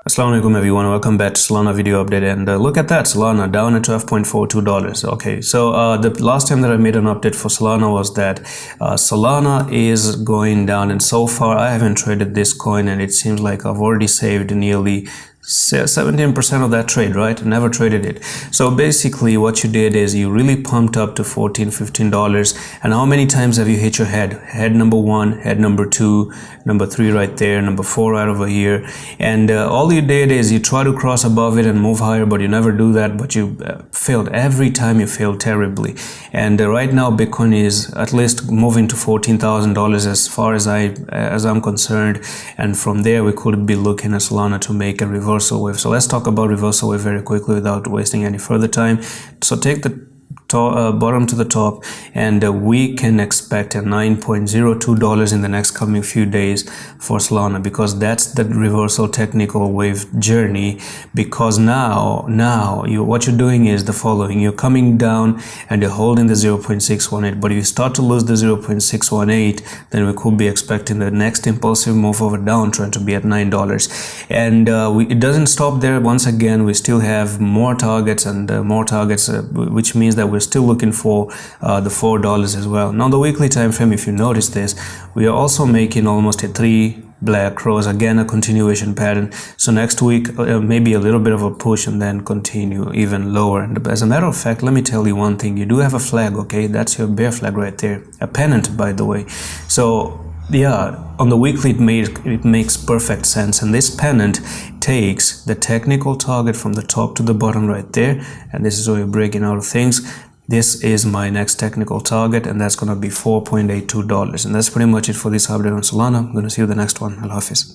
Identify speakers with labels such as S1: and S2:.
S1: Assalamu alaikum everyone, welcome back to Solana video update. And look at that, Solana down at $12.42. Okay, so the last time that I made an update for Solana was that Solana is going down, and so far I haven't traded this coin, and it seems like I've already saved nearly 17% of that trade, right? Never traded it. So basically what you did is you really pumped up to $14-15. And how many times have you hit your head number 1, head number 2, number 3 right there, number 4 right over here, and all you did is you try to cross above it and move higher, but you never do that. But you failed every time. You failed terribly. And right now Bitcoin is at least moving to $14,000 as far as I'm concerned, and from there we could be looking at Solana to make a reversal wave. So let's talk about reversal wave very quickly without wasting any further time. So take the bottom to the top, and we can expect a $9.02 in the next coming few days for Solana, because that's the reversal technical wave journey. Because now what you're doing is the following: you're coming down and you're holding the 0.618, but if you start to lose the 0.618, then we could be expecting the next impulsive move over downtrend to be at $9. And it doesn't stop there. Once again, we still have more targets and more targets, which means that we're still looking for the $4 as well. Now the weekly time frame, if you notice this, we are also making almost a 3 black crows, again a continuation pattern. So next week maybe a little bit of a push and then continue even lower. And as a matter of fact, let me tell you one thing: you do have a flag, okay? That's your bear flag right there, a pennant, by the way. So yeah, on the weekly it makes perfect sense, and this pennant takes the technical target from the top to the bottom right there, and this is where you're breaking out of things. This is my next technical target, and that's going to be $4.82. And that's pretty much it for this update on Solana. I'm going to see you in the next one. Allah Hafiz.